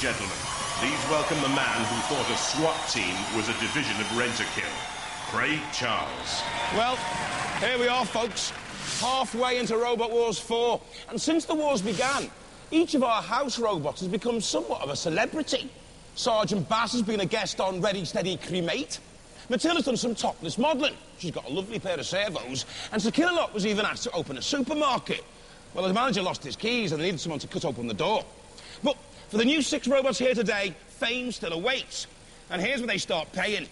gentlemen, please welcome the man who thought a SWAT team was a division of Rent-A-Kill, Craig Charles. Well, here we are, folks, halfway into Robot Wars 4. And since the wars began, each of our house robots has become somewhat of a celebrity. Sergeant Bass has been a guest on Ready, Steady, Cremate. Matilda's done some topless modelling. She's got a lovely pair of servos. And Sir Killerhurtz was even asked to open a supermarket. Well, the manager lost his keys and they needed someone to cut open the door. But for the new 6 robots here today, fame still awaits. And here's where they start paying.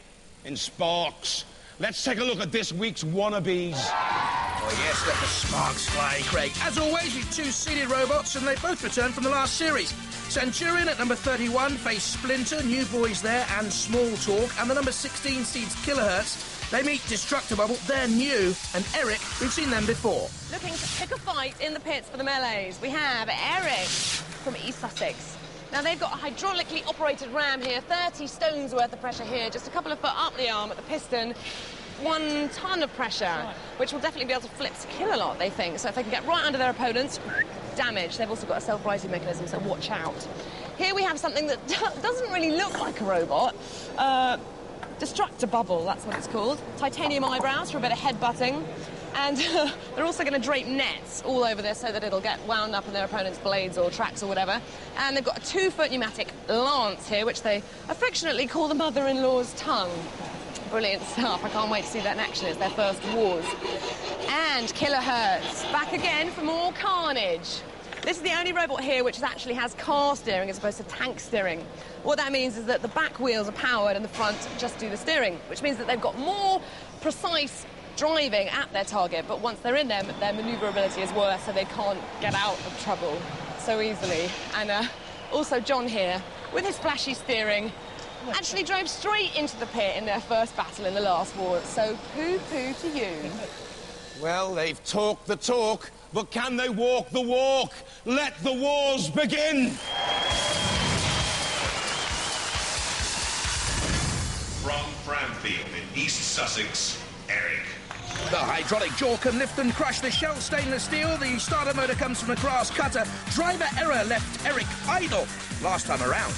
In sparks. Let's take a look at this week's wannabes. Oh, yes, let the sparks fly, Craig. As always, with 2 seeded robots, and they both returned from the last series. Centurion at number 31 face Splinter, new boys there, and Small Torque. And the number 16 seeds Killerhurtz. They meet Distruct-A-Bubble, they're new. And Eric, we've seen them before. Looking to pick a fight in the pits for the melees. We have Eric from East Sussex. Now, they've got a hydraulically operated ram here, 30 stones worth of pressure here, just a couple of foot up the arm at the piston, 1 ton of pressure, which will definitely be able to flip to kill a lot, they think. So if they can get right under their opponents, damage. They've also got a self-rising mechanism, so watch out. Here we have something that doesn't really look like a robot. Distruct-A-Bubble, that's what it's called. Titanium eyebrows for a bit of headbutting. And they're also going to drape nets all over this so that it'll get wound up in their opponent's blades or tracks or whatever. And they've got a 2-foot pneumatic lance here, which they affectionately call the mother-in-law's tongue. Brilliant stuff. I can't wait to see that in action. It's their first wars. And Killerhurtz, back again for more carnage. This is the only robot here which actually has car steering as opposed to tank steering. What that means is that the back wheels are powered and the front just do the steering, which means that they've got more precise driving at their target, but once they're in them, their manoeuvrability is worse, so they can't get out of trouble so easily. And also John here, with his flashy steering, actually drove straight into the pit in their first battle in the last war, so poo-poo to you. Well, they've talked the talk, but can they walk the walk? Let the wars begin! From Framfield in East Sussex, Eric. The hydraulic jaw can lift and crush the shell stainless steel. The starter motor comes from a grass cutter. Driver error left Eric idle last time around.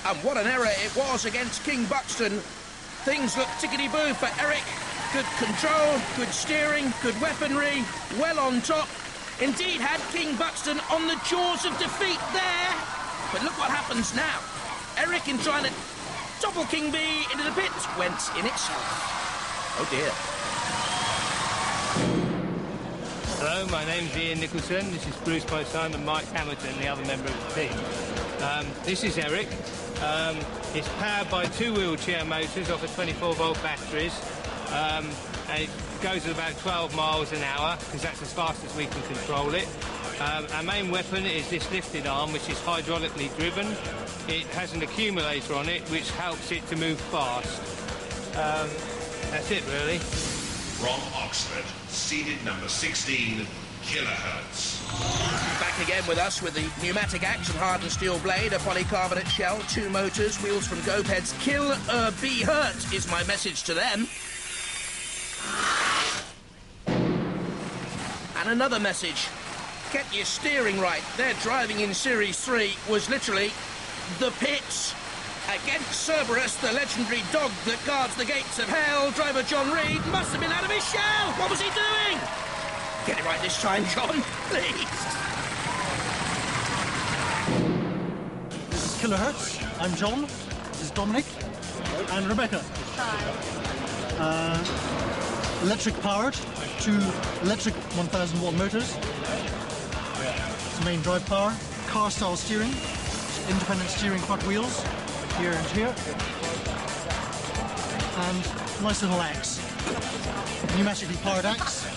And what an error it was against King Buxton. Things look tickety-boo for Eric. Good control, good steering, good weaponry, well on top. Indeed had King Buxton on the jaws of defeat there. But look what happens now. Eric, in trying to topple King B into the pit, went in itself. Oh dear. Hello, my name's Ian Nicholson. This is Bruce by side and Mike Hamilton, the other member of the team. This is Eric. It's powered by 2 wheelchair motors off of 24-volt batteries. And it goes at about 12 miles an hour, because that's as fast as we can control it. Our main weapon is this lifted arm, which is hydraulically driven. It has an accumulator on it, which helps it to move fast. That's it, really. From Oxford, seeded number 16, Killerhurtz. Back again with us with the pneumatic action-hardened steel blade, a polycarbonate shell, 2 motors, wheels from Gopeds. Killerhurtz is my message to them. And another message. Get your steering right. Their driving in Series 3 was literally the pits. Against Cerberus, the legendary dog that guards the gates of hell, driver John Reed must have been out of his shell. What was he doing? Get it right this time, John, please. This is Killerhurtz. I'm John. This is Dominic. And Rebecca. Hi. Electric powered, 2 electric 1,000-watt motors. It's main drive power. Car-style steering. Independent steering front wheels. Here and here. And nice little axe. Pneumatically powered axe.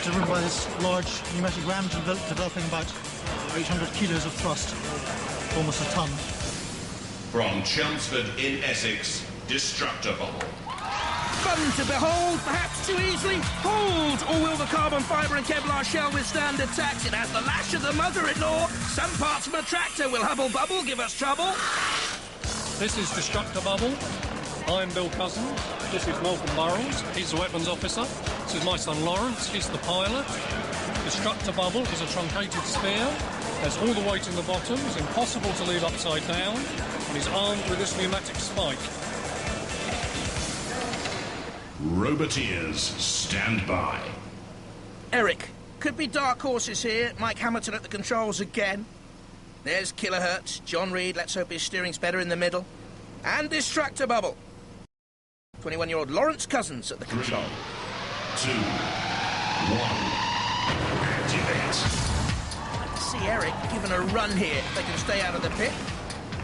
Driven by this large pneumatic ram developing about 800 kilos of thrust. Almost a ton. From Chelmsford in Essex, Distruct-A-Bubble. Fun to behold, perhaps too easily hold, or will the carbon fibre and Kevlar shell withstand attacks? It has the lash of the mother-in-law. Some parts from a tractor will hubble-bubble, give us trouble. This is Distruct-A-Bubble. I'm Bill Cousin. This is Malcolm Burrows. He's the weapons officer. This is my son Lawrence. He's the pilot. Distruct-A-Bubble is a truncated sphere. Has all the weight in the bottom. It's impossible to leave upside down. And is armed with this pneumatic spike. Roboteers, stand by. Eric, could be dark horses here. Mike Hamilton at the controls again. There's Killerhurtz. John Reed, let's hope his steering's better in the middle. And Distruct-A-Bubble. 21-year-old Lawrence Cousins at the control. 2, 1, activate. I can see Eric given a run here if they can stay out of the pit.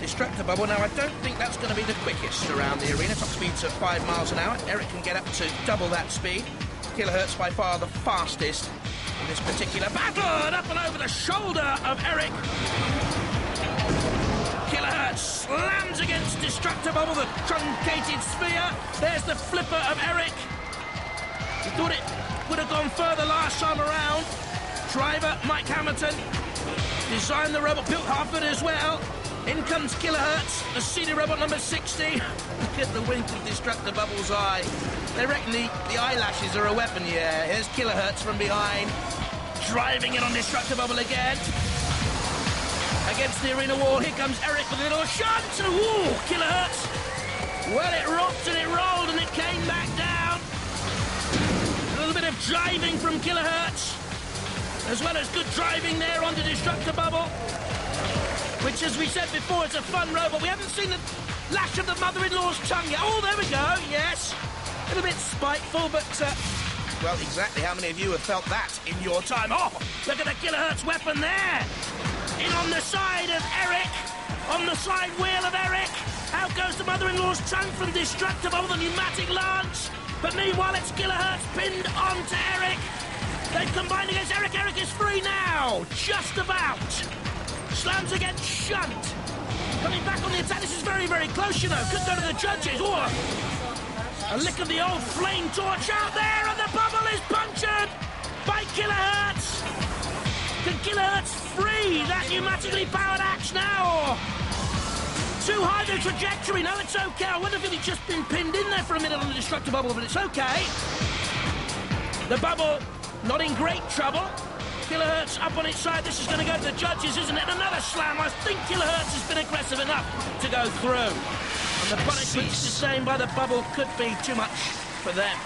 Distruct-A-Bubble. Now, I don't think that's going to be the quickest around the arena. Top speed's at 5 miles an hour. Eric can get up to double that speed. Killerhurtz by far the fastest in this particular battle. And up and over the shoulder of Eric. Killerhurtz slams against Distruct-A-Bubble, the truncated sphere. There's the flipper of Eric. He thought it would have gone further last time around. Driver, Mike Hamilton, designed the robot, built half of it as well. In comes Killerhurtz, the CD robot number 60. Look at the wink of Distruct-A-Bubble's eye. They reckon the eyelashes are a weapon, yeah. Here's Killerhurtz from behind, driving it on Distruct-A-Bubble again. Against the arena wall, here comes Eric with a little shunt. Ooh, Killerhurtz. Well, it rocked and it rolled and it came back down. A little bit of driving from Killerhurtz, as well as good driving there onto Distruct-A-Bubble, which, as we said before, is a fun robot. We haven't seen the lash of the mother-in-law's tongue yet. Oh, there we go, yes. A little bit spiteful, but, well, exactly how many of you have felt that in your time? Oh, look at the Killerhurtz weapon there. In on the side of Eric, on the side wheel of Eric. Out goes the mother-in-law's tongue from Distruct-A-Bubble, the pneumatic lance. But meanwhile, it's Killerhurtz pinned onto Eric. They've combined against Eric. Eric is free now, just about. Slams against Shunt. Coming back on the attack. This is very, very close, you know. Could go to the judges. Oh, a lick of the old flame torch out there, and the bubble is punctured by Killerhurtz. Can Killerhurtz free that pneumatically powered axe now? Too high the trajectory. No, it's okay. I wonder if he'd just been pinned in there for a minute on the Distruct-A-Bubble, but it's okay. The bubble not in great trouble. Killerhurtz up on its side. This is going to go to the judges, isn't it? Another slam. I think Killerhurtz has been aggressive enough to go through. And the punishment sustained by the bubble could be too much for them.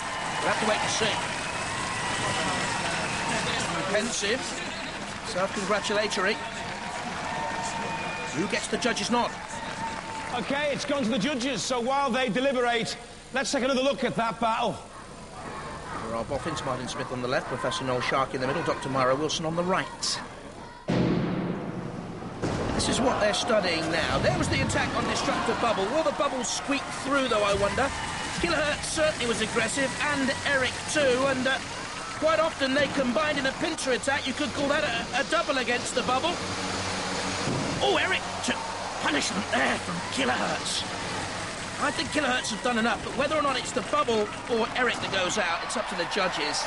We'll have to wait and see. Pensive. Self-congratulatory. Who gets the judge's nod? OK, it's gone to the judges, so while they deliberate, let's take another look at that battle. There are Boffins, Martin Smith on the left, Professor Noel Sharkey in the middle, Dr. Myra Wilson on the right. This is what they're studying now. There was the attack on Distruct-A-Bubble. Will the bubble squeak through, though, I wonder? Killerhurtz certainly was aggressive, and Eric too, and quite often they combined in a pincer attack. You could call that a double against the bubble. Oh, Eric took punishment there from Killerhurtz. I think Killerhurtz have done enough, but whether or not it's the bubble or Eric that goes out, it's up to the judges.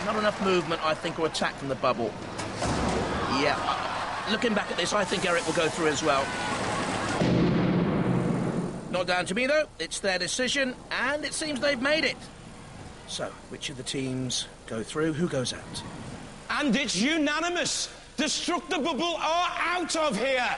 Not enough movement, I think, or attack from the bubble. Yeah, looking back at this, I think Eric will go through as well. Not down to me, though. It's their decision, and it seems they've made it. So, which of the teams go through? Who goes out? And it's unanimous. Distruct-A-Bubble are out of here.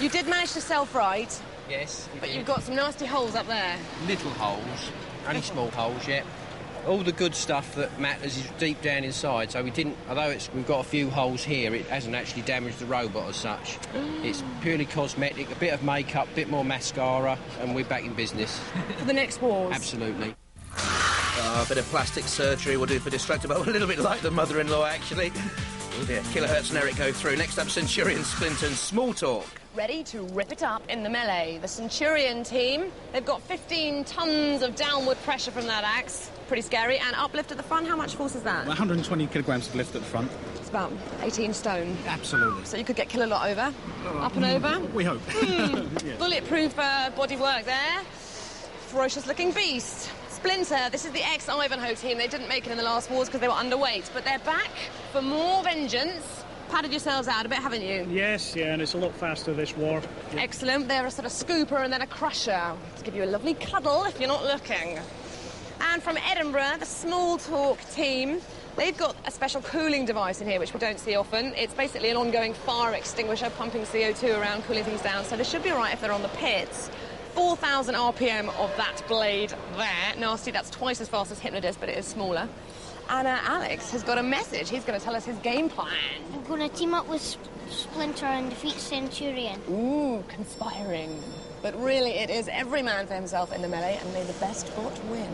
You did manage to self-ride. Yes. But you've got some nasty holes up there. Little holes, only small holes, yeah. All the good stuff that matters is deep down inside, so we didn't, although we've got a few holes here, it hasn't actually damaged the robot as such. It's purely cosmetic, a bit of makeup, a bit more mascara, and we're back in business. For the next wars? Absolutely. A bit of plastic surgery will do for Distruct-A-Bubble, a little bit like the mother-in-law, actually. Oh dear, Killerhurtz and Eric go through. Next up, Centurion, Splinter and Small Torque. Ready to rip it up in the melee. The Centurion team, they've got 15 tons of downward pressure from that axe. Pretty scary. And uplift at the front, how much force is that? 120 kilograms of lift at the front. It's about 18 stone. Absolutely. So you could get Killerhurtz over, up and over. We hope. Yeah. Bulletproof bodywork there. Ferocious-looking beast. Splinter, this is the ex-Ivanhoe team. They didn't make it in the last wars because they were underweight, but they're back for more vengeance. padded yourselves out a bit, haven't you? Yes, yeah, and it's a lot faster, this war. Yeah. Excellent. They're a sort of scooper and then a crusher to give you a lovely cuddle if you're not looking. And from Edinburgh, the Small Torque team, they've got a special cooling device in here, which we don't see often. It's basically an ongoing fire extinguisher, pumping CO2 around, cooling things down, so they should be all right if they're on the pits. 4,000 RPM of that blade there. Nasty, that's twice as fast as Hypnodisc, but it is smaller. And Alex has got a message. He's going to tell us his game plan. I'm going to team up with Splinter and defeat Centurion. Ooh, conspiring. But really, it is every man for himself in the melee, and may the best bot win.